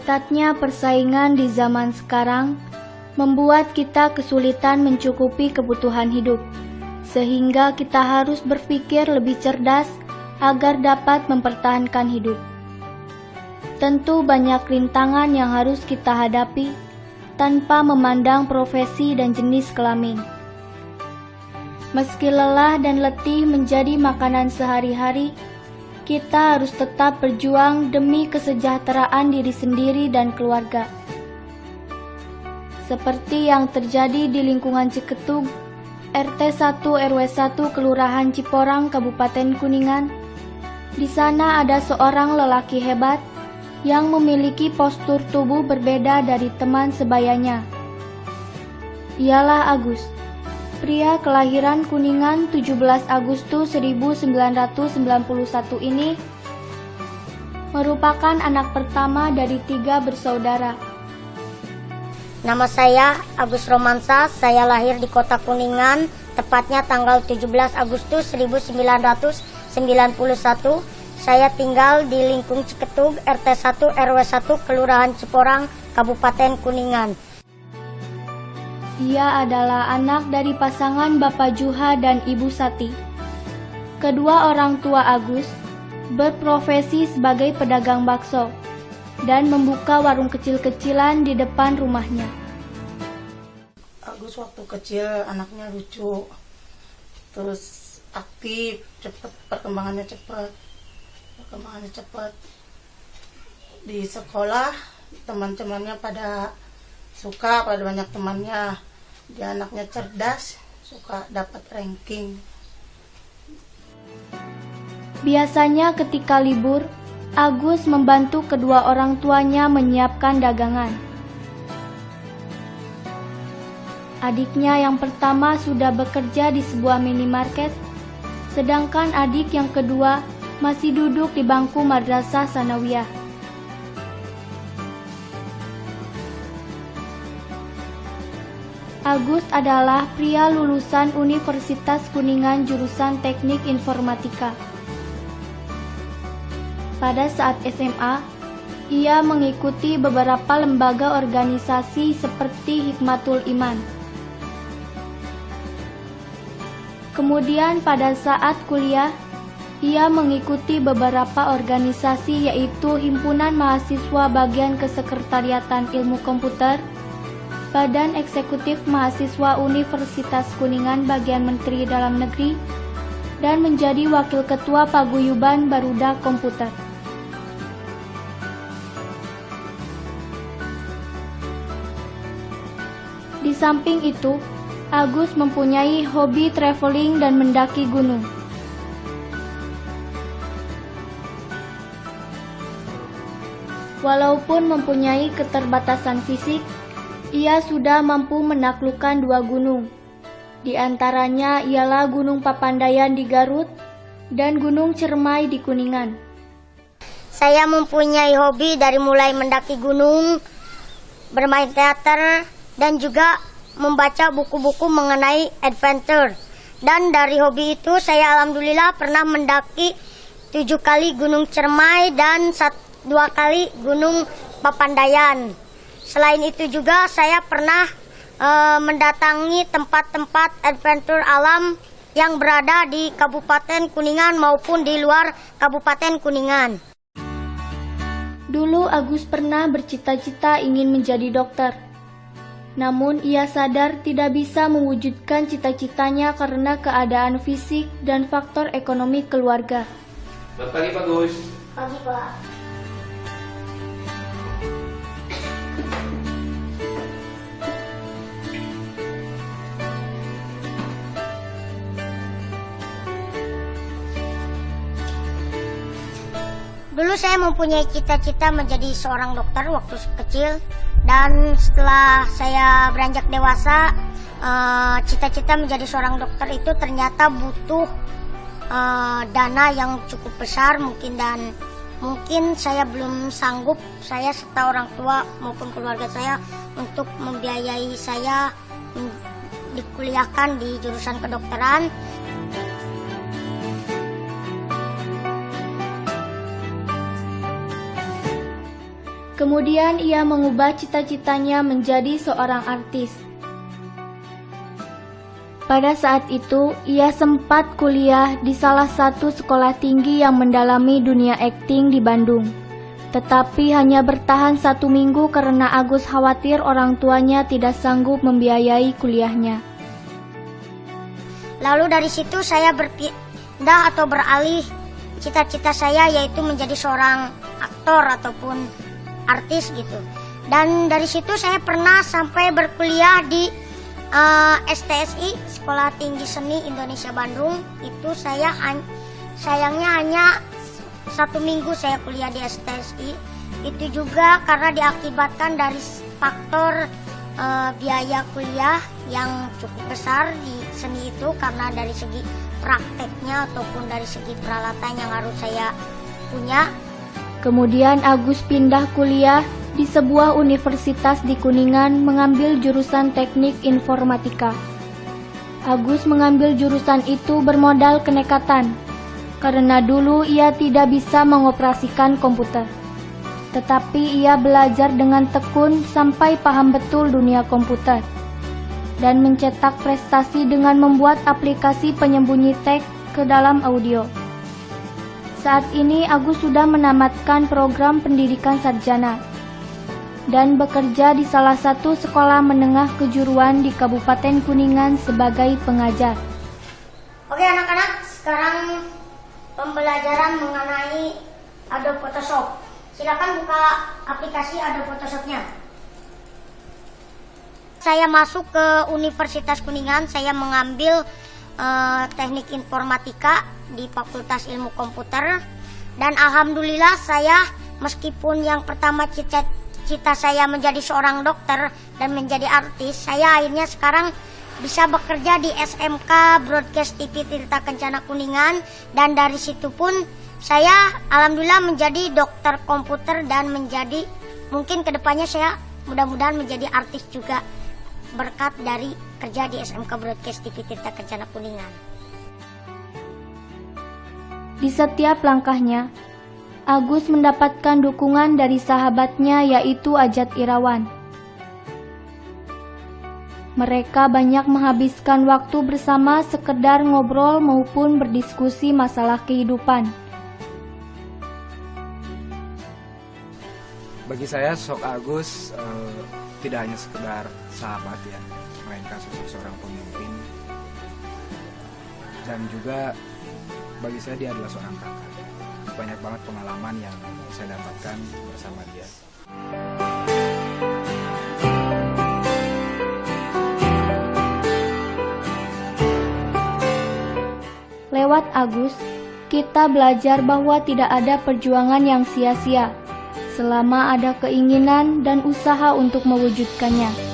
Ketatnya persaingan di zaman sekarang membuat kita kesulitan mencukupi kebutuhan hidup, sehingga kita harus berpikir lebih cerdas agar dapat mempertahankan hidup. Tentu banyak rintangan yang harus kita hadapi tanpa memandang profesi dan jenis kelamin. Meski lelah dan letih menjadi makanan sehari-hari, kita harus tetap berjuang demi kesejahteraan diri sendiri dan keluarga. Seperti yang terjadi di lingkungan Ciketug, RT 1 RW 1 Kelurahan Ciporang, Kabupaten Kuningan. Di sana ada seorang lelaki hebat yang memiliki postur tubuh berbeda dari teman sebayanya. Ialah Agus, pria kelahiran Kuningan 17 Agustus 1991 ini merupakan anak pertama dari 3 bersaudara. Nama saya Agus Romansa, saya lahir di kota Kuningan, tepatnya tanggal 17 Agustus 1991. Saya tinggal di Lingkung Ciketug, RT 1 RW 1 Kelurahan Ciporang, Kabupaten Kuningan. Ia adalah anak dari pasangan Bapak Juha dan Ibu Sati. Kedua orang tua Agus berprofesi sebagai pedagang bakso dan membuka warung kecil-kecilan di depan rumahnya. Agus waktu kecil anaknya lucu, terus aktif, perkembangannya cepat. Di sekolah teman-temannya pada banyak temannya. Dia anaknya cerdas, suka dapat ranking. Biasanya ketika libur, Agus membantu kedua orang tuanya menyiapkan dagangan. Adiknya yang pertama sudah bekerja di sebuah minimarket, sedangkan adik yang kedua masih duduk di bangku madrasah sanawiyah. Agus adalah pria lulusan Universitas Kuningan jurusan Teknik Informatika. Pada saat SMA, ia mengikuti beberapa lembaga organisasi seperti Hikmatul Iman. Kemudian pada saat kuliah, ia mengikuti beberapa organisasi yaitu Himpunan Mahasiswa Bagian Kesekretariatan Ilmu Komputer, Badan Eksekutif Mahasiswa Universitas Kuningan Bagian Menteri Dalam Negeri, dan menjadi Wakil Ketua Paguyuban Barudak Komputer. Di samping itu, Agus mempunyai hobi traveling dan mendaki gunung. Walaupun mempunyai keterbatasan fisik, ia sudah mampu menaklukkan 2 gunung. Di antaranya ialah Gunung Papandayan di Garut dan Gunung Ciremai di Kuningan. Saya mempunyai hobi dari mulai mendaki gunung, bermain teater, dan juga membaca buku-buku mengenai adventure. Dan dari hobi itu saya alhamdulillah pernah mendaki 7 kali Gunung Ciremai dan 2 kali Gunung Papandayan. Selain itu juga saya pernah mendatangi tempat-tempat adventure alam yang berada di Kabupaten Kuningan maupun di luar Kabupaten Kuningan. Dulu Agus pernah bercita-cita ingin menjadi dokter. Namun ia sadar tidak bisa mewujudkan cita-citanya karena keadaan fisik dan faktor ekonomi keluarga. Selamat pagi Pak Gus. Pagi Pak. Dulu saya mempunyai cita-cita menjadi seorang dokter waktu kecil, dan setelah saya beranjak dewasa, cita-cita menjadi seorang dokter itu ternyata butuh dana yang cukup besar mungkin saya belum sanggup, saya serta orang tua maupun keluarga saya untuk membiayai saya dikuliahkan di jurusan kedokteran. Kemudian ia mengubah cita-citanya menjadi seorang artis. Pada saat itu, ia sempat kuliah di salah satu sekolah tinggi yang mendalami dunia akting di Bandung. Tetapi hanya bertahan 1 minggu karena Agus khawatir orang tuanya tidak sanggup membiayai kuliahnya. Lalu dari situ saya berpindah atau beralih cita-cita saya, yaitu menjadi seorang aktor ataupun artis gitu. Dan dari situ saya pernah sampai berkuliah di STSI, Sekolah Tinggi Seni Indonesia Bandung. Itu saya sayangnya hanya 1 minggu saya kuliah di STSI. Itu juga karena diakibatkan dari faktor biaya kuliah yang cukup besar di seni itu, karena dari segi prakteknya ataupun dari segi peralatan yang harus saya punya. Kemudian Agus pindah kuliah di sebuah universitas di Kuningan mengambil jurusan teknik informatika. Agus mengambil jurusan itu bermodal kenekatan, karena dulu ia tidak bisa mengoperasikan komputer. Tetapi ia belajar dengan tekun sampai paham betul dunia komputer, dan mencetak prestasi dengan membuat aplikasi penyembunyi teks ke dalam audio. Saat ini Agus sudah menamatkan program pendidikan sarjana dan bekerja di salah satu sekolah menengah kejuruan di Kabupaten Kuningan sebagai pengajar. Oke anak-anak, sekarang pembelajaran mengenai Adobe Photoshop. Silakan buka aplikasi Adobe Photoshopnya. Saya masuk ke Universitas Kuningan, saya mengambil teknik informatika di Fakultas Ilmu Komputer. Dan alhamdulillah saya, meskipun yang pertama cita saya menjadi seorang dokter dan menjadi artis, saya akhirnya sekarang bisa bekerja di SMK Broadcast TV Tirta Kencana Kuningan. Dan dari situ pun saya alhamdulillah menjadi dokter komputer dan menjadi, mungkin kedepannya saya mudah-mudahan menjadi artis juga berkat dari kerja di SMK Broadcast TV Tirta Kencana Kuningan. Di setiap langkahnya, Agus mendapatkan dukungan dari sahabatnya yaitu Ajat Irawan. Mereka banyak menghabiskan waktu bersama sekedar ngobrol maupun berdiskusi masalah kehidupan. Bagi saya sosok Agus tidak hanya sekedar sahabat ya, melainkan sosok seorang pemimpin. Dan juga bagi saya dia adalah seorang kakak. Banyak banget pengalaman yang saya dapatkan bersama dia. Lewat Agus, kita belajar bahwa tidak ada perjuangan yang sia-sia selama ada keinginan dan usaha untuk mewujudkannya.